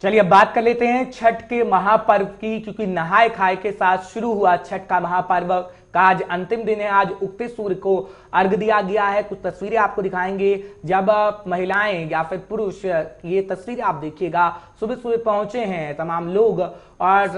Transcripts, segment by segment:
चलिए अब बात कर लेते हैं छठ के महापर्व की, क्योंकि नहाय खाए के साथ शुरू हुआ छठ का महापर्व का आज अंतिम दिन है। आज उगते सूर्य को अर्घ दिया गया है। कुछ तस्वीरें आपको दिखाएंगे जब महिलाएं या फिर पुरुष, ये तस्वीरें आप देखिएगा, सुबह सुबह पहुंचे हैं तमाम लोग और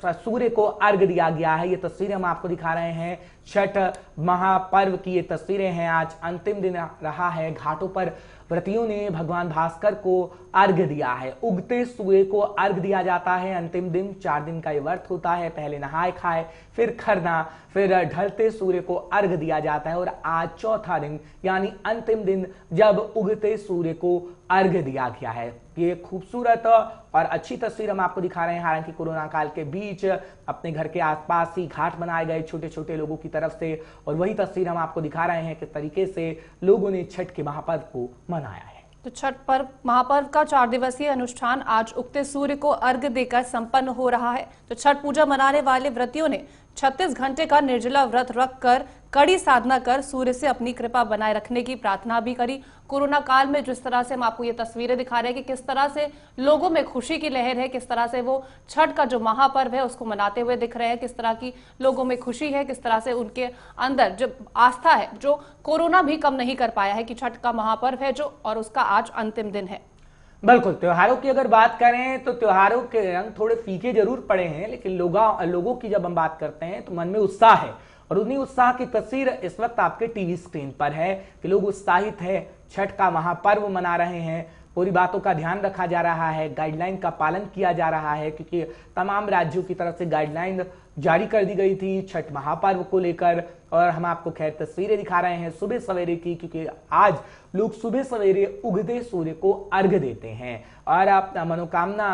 सूर्य को अर्घ दिया गया है। ये तस्वीरें हम आपको दिखा रहे हैं छठ महापर्व की। ये तस्वीरें हैं, आज अंतिम दिन रहा है। घाटों पर व्रतियों ने भगवान भास्कर को अर्घ दिया है। उगते सूर्य को अर्घ दिया जाता है अंतिम दिन। 4 दिन का ये व्रत होता है। पहले नहाए खाए, फिर खरना, फिर ढलते सूर्य को अर्घ दिया जाता है। और आज चौथा दिन यानी अंतिम दिन जब उगते सूर्य को अर्घ दिया गया है। ये खूबसूरत और अच्छी तस्वीर हम आपको दिखा रहे हैं। हालांकि कोरोना काल के बीच अपने घर के आसपास ही घाट बनाए गए छोटे छोटे लोगों की तरफ से, और वही तस्वीर हम आपको दिखा रहे हैं किस तरीके से लोगों ने छठ के महापर्व को मनाया है। तो छठ पर्व महापर्व का 4 दिवसीय अनुष्ठान आज उगते सूर्य को अर्घ देकर संपन्न हो रहा है। तो छठ पूजा मनाने वाले व्रतियों ने 36 घंटे का निर्जला व्रत रखकर कड़ी साधना कर सूर्य से अपनी कृपा बनाए रखने की प्रार्थना भी करी। कोरोना काल में जिस तरह से हम आपको ये तस्वीरें दिखा रहे हैं कि किस तरह से लोगों में खुशी की लहर है, किस तरह से वो छठ का जो महापर्व है उसको मनाते हुए दिख रहे हैं, किस तरह की लोगों में खुशी है, किस तरह से उनके अंदर जो आस्था है, जो कोरोना भी कम नहीं कर पाया है कि छठ का महापर्व है जो, और उसका आज अंतिम दिन है। बिल्कुल, त्योहारों की अगर बात करें तो त्योहारों के रंग थोड़े फीके जरूर पड़े हैं, लेकिन लोगों की जब हम बात करते हैं तो मन में उत्साह है। और उन्हीं उत्साह की तस्वीर इस वक्त आपके टीवी स्क्रीन पर है कि लोग उत्साहित है, छठ का महापर्व मना रहे हैं। पूरी बातों का ध्यान रखा जा रहा है, गाइडलाइन का पालन किया जा रहा है, क्योंकि तमाम राज्यों की तरफ से गाइडलाइन जारी कर दी गई थी छठ महापर्व को लेकर। और हम आपको खैर तस्वीरें दिखा रहे हैं सुबह सवेरे की, क्योंकि आज लोग सुबह सवेरे उगते सूर्य को अर्घ देते हैं और अपना मनोकामना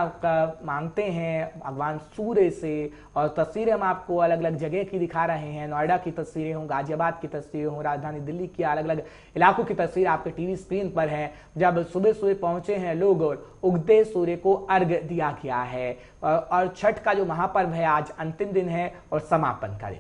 मांगते हैं भगवान सूर्य से। और तस्वीरें हम आपको अलग अलग जगह की दिखा रहे हैं। नोएडा की तस्वीरें हों, गाजियाबाद की तस्वीरें हों, राजधानी दिल्ली की अलग अलग इलाकों की तस्वीर आपके टीवी स्क्रीन पर है, जब सुबह सुबह पहुंचे हैं लोग और उगते सूर्य को अर्घ दिया गया है। और छठ का जो महापर्व है आज अंतिम दिन है और समापन का दिन।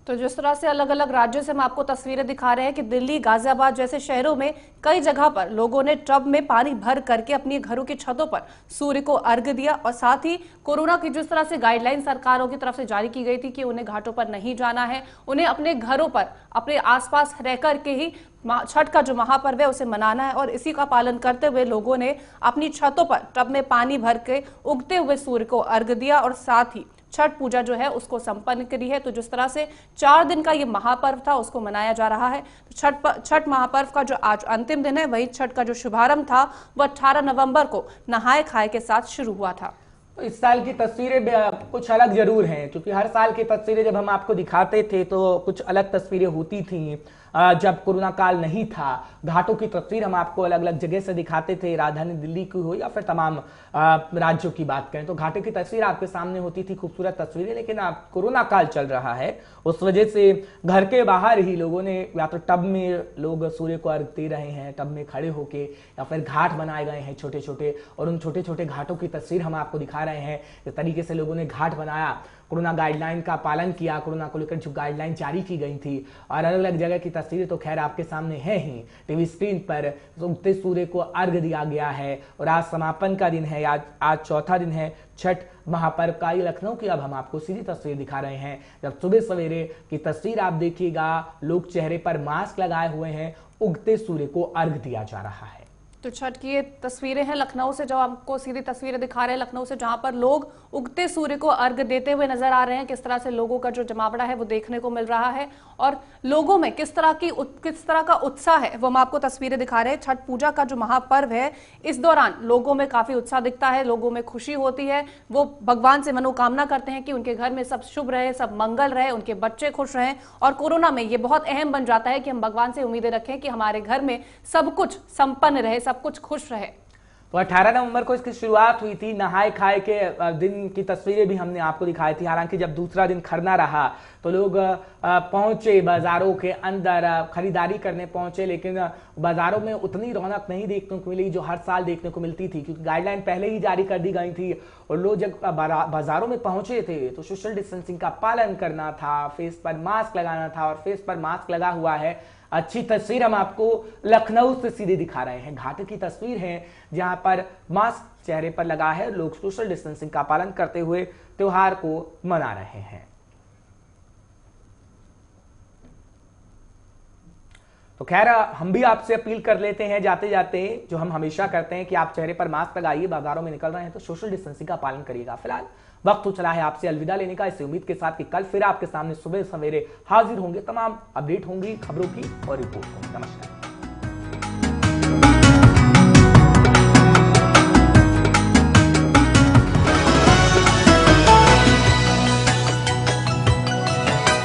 तो जिस तरह से अलग अलग राज्यों से हम आपको तस्वीरें दिखा रहे हैं कि दिल्ली, गाजियाबाद जैसे शहरों में कई जगह पर लोगों ने टब में पानी भर करके अपनी घरों की छतों पर सूर्य को अर्घ दिया। और साथ ही कोरोना की जिस तरह से गाइडलाइन सरकारों की तरफ से जारी की गई थी कि उन्हें घाटों पर नहीं जाना है, उन्हें अपने घरों पर अपने आसपास रह करके ही छठ का जो महापर्व है उसे मनाना है। और इसी का पालन करते हुए लोगों ने अपनी छतों पर टब में पानी भर के उगते हुए सूर्य को अर्घ दिया और साथ ही छठ पूजा जो है उसको संपन्न करी है। तो जिस तरह से 4 दिन का ये महापर्व था उसको मनाया जा रहा है। तो छठ महापर्व का जो आज अंतिम दिन है, वही छठ का जो शुभारंभ था वह 18 नवंबर को नहाए खाए के साथ शुरू हुआ था। तो इस साल की तस्वीरें कुछ अलग जरूर हैं, क्योंकि हर साल की तस्वीरें जब हम आपको दिखाते थे तो कुछ अलग तस्वीरें होती थी। जब कोरोना काल नहीं था, घाटों की तस्वीर हम आपको अलग अलग जगह से दिखाते थे, राजधानी दिल्ली की हो या फिर तमाम राज्यों की बात करें तो घाटों की तस्वीर आपके सामने होती थी, खूबसूरत तस्वीरें। लेकिन अब कोरोना काल चल रहा है, उस वजह से घर के बाहर ही लोगों ने या तो टब में लोग सूर्य को अर्घ दे रहे हैं, टब में खड़े होके, या फिर घाट बनाए गए हैं छोटे छोटे, और उन छोटे छोटे घाटों की तस्वीर हम आपको दिखा रहे हैं। इस तरीके से लोगों ने घाट बनाया, कोरोना गाइडलाइन का पालन किया, कोरोना को लेकर जो गाइडलाइन जारी की गई थी। और अलग अलग जगह की तस्वीरें तो खैर आपके सामने है ही टीवी स्क्रीन पर। उगते सूर्य को अर्घ दिया गया है और आज समापन का दिन है। आज चौथा दिन है छठ महापर्व का। ये लखनऊ की अब हम आपको सीधी तस्वीर दिखा रहे हैं, जब सुबह सवेरे की तस्वीर आप देखिएगा, लोग चेहरे पर मास्क लगाए हुए हैं, उगते सूर्य को अर्घ दिया जा रहा है। तो छठ की ये तस्वीरें हैं लखनऊ से, जो आपको सीधी तस्वीरें दिखा रहे हैं लखनऊ से, जहां पर लोग उगते सूर्य को अर्घ देते हुए नजर आ रहे हैं। किस तरह से लोगों का जो जमावड़ा है वो देखने को मिल रहा है और लोगों में किस तरह का उत्साह है वो हम आपको तस्वीरें दिखा रहे हैं। छठ पूजा का जो महापर्व है, इस दौरान लोगों में काफी उत्साह दिखता है, लोगों में खुशी होती है। वो भगवान से मनोकामना करते हैं कि उनके घर में सब शुभ रहे, सब मंगल रहे, उनके बच्चे खुश रहें। और कोरोना में ये बहुत अहम बन जाता है कि हम भगवान से उम्मीदें रखें कि हमारे घर में सब कुछ संपन्न रहे, सब कुछ खुश रहे। तो 18 नवंबर को इसकी शुरुआत हुई थी। नहाए खाए के दिन की तस्वीरें भी हमने आपको दिखाई थी। हालांकि जब दूसरा दिन खरना रहा तो लोग पहुंचे बाजारों के अंदर, खरीदारी करने पहुंचे, लेकिन बाजारों में उतनी रौनक नहीं देखने को मिली जो हर साल देखने को मिलती थी, क्योंकि गाइडलाइन पहले ही जारी कर दी गई थी। और लोग जब बाजारों में पहुंचे थे तो सोशल डिस्टेंसिंग का पालन करना था, फेस पर मास्क लगाना था। और फेस पर मास्क लगा हुआ है अच्छी तस्वीर हम आपको लखनऊ से सीधे दिखा रहे हैं। घाट की तस्वीर है जहां पर मास्क चेहरे पर लगा है, लोग सोशल डिस्टेंसिंग का पालन करते हुए त्योहार को मना रहे हैं। तो खैर हम भी आपसे अपील कर लेते हैं जाते जाते, जो हम हमेशा करते हैं कि आप चेहरे पर मास्क लगाइए, बाजारों में निकल रहे हैं तो सोशल डिस्टेंसिंग का पालन करिएगा। फिलहाल वक्त तो चला है आपसे अलविदा लेने का, इस उम्मीद के साथ कि कल फिर आपके सामने सुबह सवेरे हाजिर होंगे, तमाम अपडेट होंगी, खबरों की और रिपोर्ट होंगी। नमस्कार।